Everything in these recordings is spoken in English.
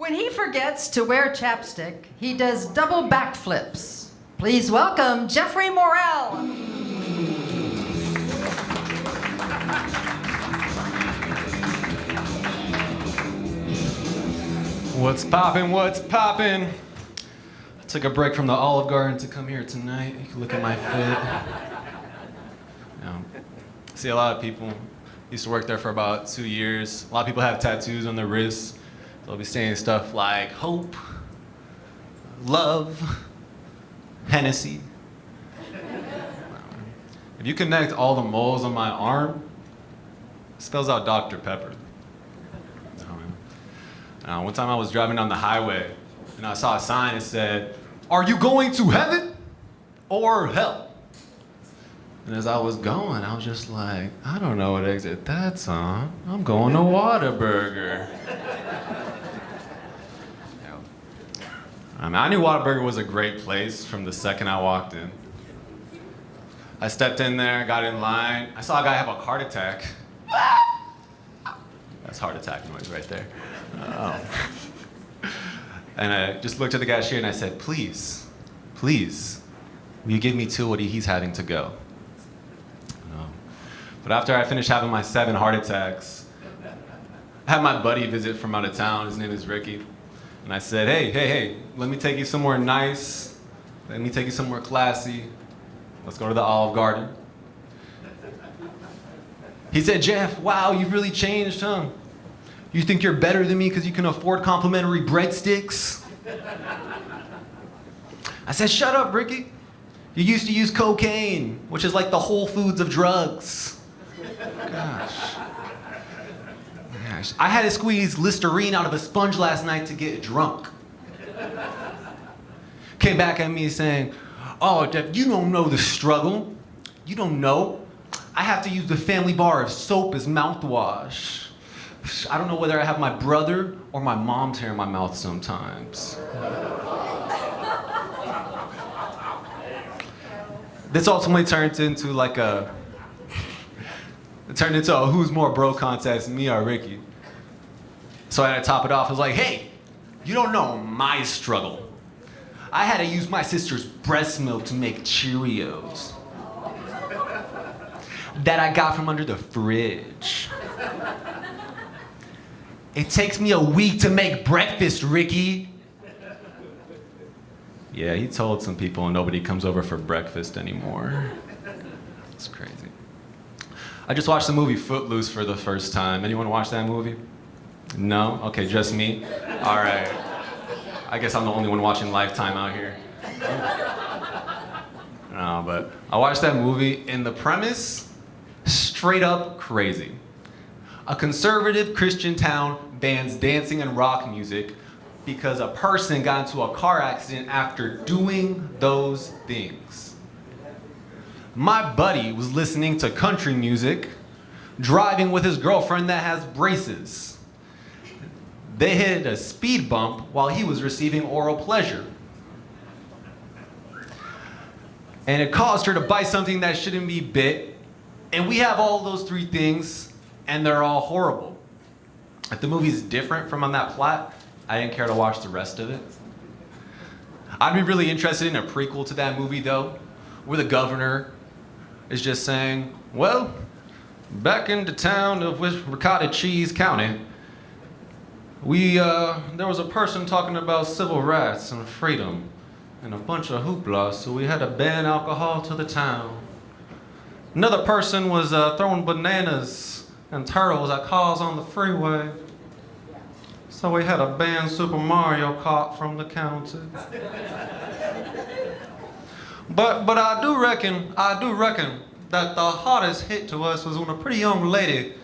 When he forgets to wear chapstick, he does double backflips. Please welcome Jeffrey Morrell. What's poppin', what's poppin'? I took a break from the Olive Garden to come here tonight. You can look at my fit. I see a lot of people. Used to work there for about 2 years. A lot of people have tattoos on their wrists. They'll be saying stuff like hope, love, Hennessy. If you connect all the moles on my arm, it spells out Dr. Pepper. One time I was driving down the highway and I saw a sign that said, "Are you going to heaven or hell?" And as I was going, I was just like, I don't know what exit that's on. I'm going to Whataburger. I knew Whataburger was a great place from the second I walked in. I stepped in there, got in line. I saw a guy have a heart attack. That's heart attack noise right there. And I just looked at the cashier and I said, please, will you give me two what he's having to go? But after I finished having my 7 heart attacks, I had my buddy visit from out of town. His name is Ricky. And I said, hey, let me take you somewhere nice. Let me take you somewhere classy. Let's go to the Olive Garden. He said, Jeff, wow, you've really changed, huh? You think you're better than me because you can afford complimentary breadsticks? I said, shut up, Ricky. You used to use cocaine, which is like the Whole Foods of drugs. Gosh. I had to squeeze Listerine out of a sponge last night to get drunk. Came back at me saying, oh, Jeff, you don't know the struggle. You don't know. I have to use the family bar of soap as mouthwash. I don't know whether I have my brother or my mom tearing my mouth sometimes. This ultimately turned into a who's more bro contest, me or Ricky. So I had to top it off. I was like, hey, you don't know my struggle. I had to use my sister's breast milk to make Cheerios that I got from under the fridge. It takes me a week to make breakfast, Ricky. Yeah, he told some people nobody comes over for breakfast anymore. It's crazy. I just watched the movie Footloose for the first time. Anyone watch that movie? No? Okay, just me? All right. I guess I'm the only one watching Lifetime out here. No, but I watched that movie and the premise, straight up crazy. A conservative Christian town bans dancing and rock music because a person got into a car accident after doing those things. My buddy was listening to country music, driving with his girlfriend that has braces. They hit a speed bump while he was receiving oral pleasure. And it caused her to bite something that shouldn't be bit. And we have all those 3 things, and they're all horrible. If the movie's different from on that plot, I didn't care to watch the rest of it. I'd be really interested in a prequel to that movie, though, where the governor is just saying, well, back in the town of Ricotta Cheese County, there was a person talking about civil rights and freedom and a bunch of hoopla, so we had to ban alcohol to the town. Another person was throwing bananas and turtles at cars on the freeway, so we had to ban Super Mario Kart from the county. But I do reckon that the hardest hit to us was when a pretty young lady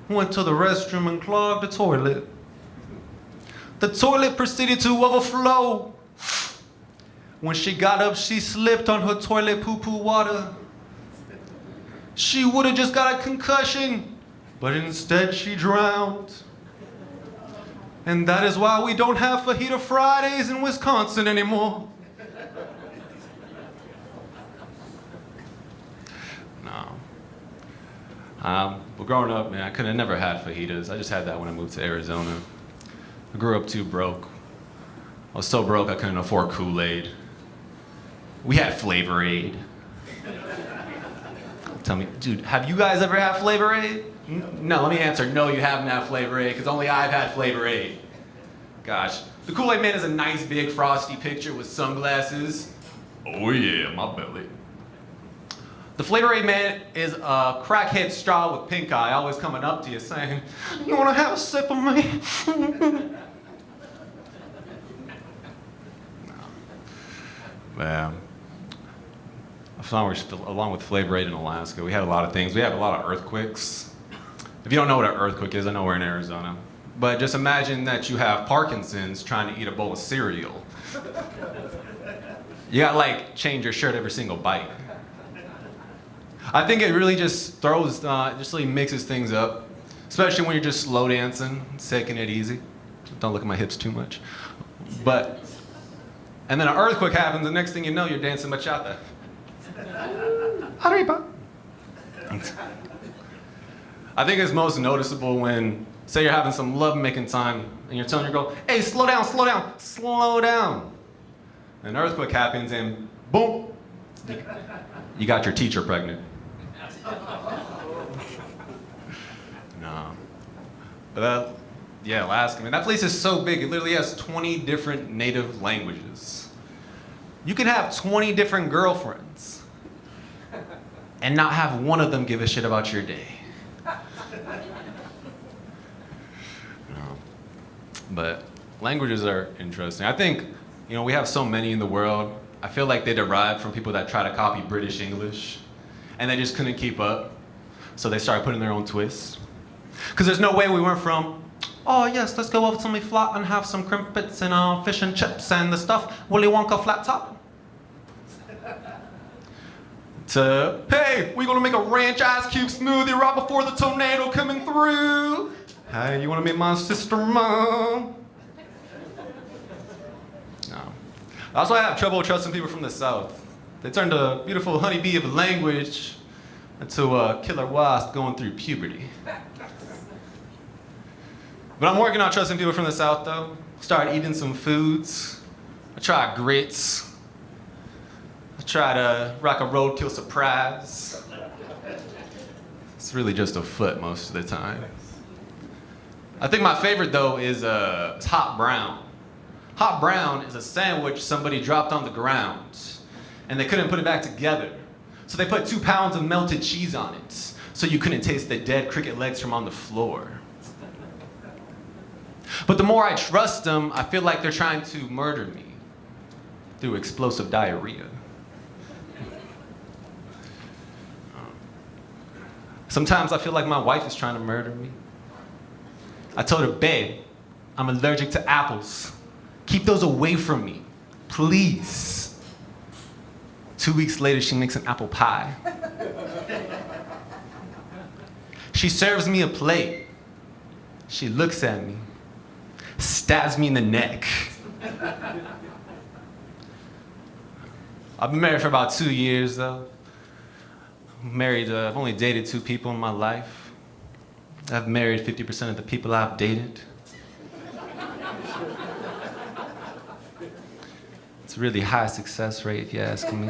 went to the restroom and clogged the toilet. The toilet proceeded to overflow. When she got up, she slipped on her toilet poo-poo water. She would have just got a concussion, but instead she drowned. And that is why we don't have Fajita Fridays in Wisconsin anymore. No. But growing up, man, I could have never had fajitas. I just had that when I moved to Arizona. I grew up too broke. I was so broke I couldn't afford Kool-Aid. We had Flavor Aid. Tell me, dude, have you guys ever had Flavor Aid? No, let me answer. No, you haven't had Flavor Aid, because only I've had Flavor Aid. Gosh. The Kool-Aid Man is a nice big frosty picture with sunglasses. Oh yeah, my belly. The Flavor Aid Man is a crackhead straw with pink eye, always coming up to you saying, "You wanna have a sip of me?" Along with Flavor Aid in Alaska, we had a lot of things. We had a lot of earthquakes. If you don't know what an earthquake is, I know we're in Arizona. But just imagine that you have Parkinson's trying to eat a bowl of cereal. You gotta like change your shirt every single bite. I think it really just just really mixes things up, especially when you're just slow dancing, taking it easy. Don't look at my hips too much. And then an earthquake happens, the next thing you know, you're dancing bachata. Arriba. I think it's most noticeable when, say you're having some love-making time, and you're telling your girl, "Hey, slow down, slow down, slow down." An earthquake happens, and boom, you got your teacher pregnant. No. But yeah, Alaska, man, that place is so big, it literally has 20 different native languages. You can have 20 different girlfriends and not have one of them give a shit about your day. No. But languages are interesting. I think, we have so many in the world. I feel like they derived from people that try to copy British English, and they just couldn't keep up. So they started putting their own twists. Because there's no way we went from, "Oh yes, let's go over to me flat and have some crimpets and fish and chips and the stuff, Willy Wonka flat top," to, "Hey, we're gonna make a ranch ice cube smoothie right before the tornado coming through. Hey, you wanna meet my sister, Mom?" No. That's why I have trouble trusting people from the South. They turned a beautiful honeybee of a language into a killer wasp going through puberty. But I'm working on trusting people from the South, though. Started eating some foods. I tried grits. I tried to rock a roadkill surprise. It's really just a foot most of the time. I think my favorite, though, is hot brown. Hot brown is a sandwich somebody dropped on the ground, and they couldn't put it back together. So they put 2 pounds of melted cheese on it, so you couldn't taste the dead cricket legs from on the floor. But the more I trust them, I feel like they're trying to murder me through explosive diarrhea. Sometimes I feel like my wife is trying to murder me. I told her, "Babe, I'm allergic to apples. Keep those away from me, please." 2 weeks later, she makes an apple pie. She serves me a plate. She looks at me, stabs me in the neck. I've been married for about 2 years, though. I've only dated 2 people in my life. I've married 50% of the people I've dated. It's a really high success rate, if you ask me.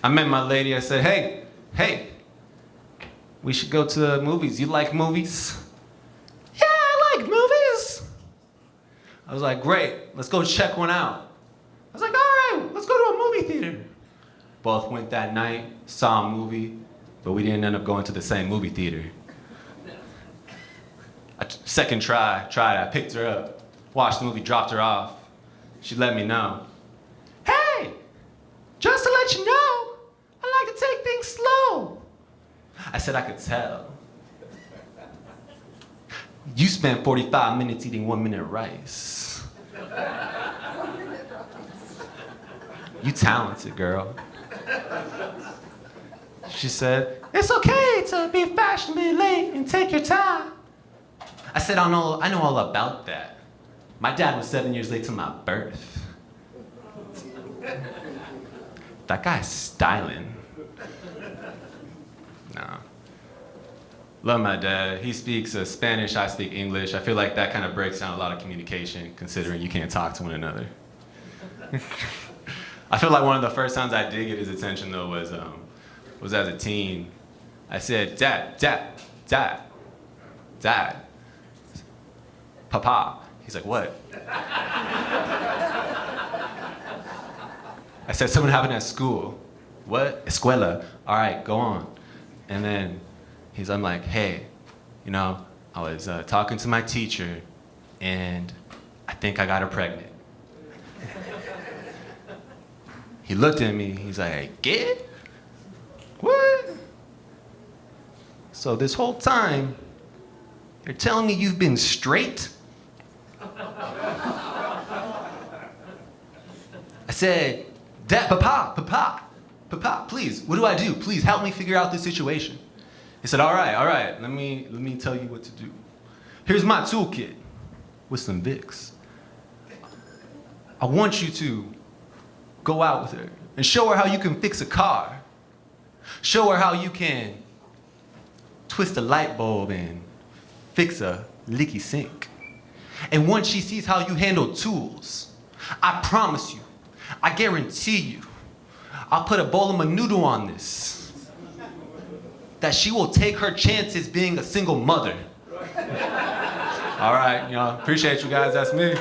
I met my lady, I said, hey, we should go to the movies. You like movies? "Yeah, I like movies." I was like, "Great, let's go check one out." I was like, "All right, let's go to a movie theater." Both went that night, saw a movie, but we didn't end up going to the same movie theater. Second try, I picked her up, watched the movie, dropped her off. She let me know. "Hey, just to let you know, I like to take things slow." I said, "I could tell. You spent 45 minutes eating 1-minute rice. You talented, girl." She said, "It's okay to be fashionably late and take your time." I said, I know all about that. My dad was 7 years late to my birth. That guy's styling. No. Love my dad. He speaks Spanish, I speak English. I feel like that kind of breaks down a lot of communication, considering you can't talk to one another. I feel like one of the first times I did get his attention, though, was as a teen. I said, Dad, Dad, Dad, Dad, Papa. He's like, what? I said, something happened at school. What? Escuela. All right, go on. And then I'm like, hey, you know, I was talking to my teacher, and I think I got her pregnant. He looked at me, he's like, get? What? So this whole time, you're telling me you've been straight? I said, Dad, Papa, please, what do I do? Please help me figure out this situation. He said, all right, let me tell you what to do. Here's my toolkit with some Vicks. I want you to go out with her and show her how you can fix a car. Show her how you can twist a light bulb and fix a leaky sink. And once she sees how you handle tools, I promise you, I guarantee you, I'll put a bowl of menudo on this, that she will take her chances being a single mother. All right, appreciate you guys, that's me.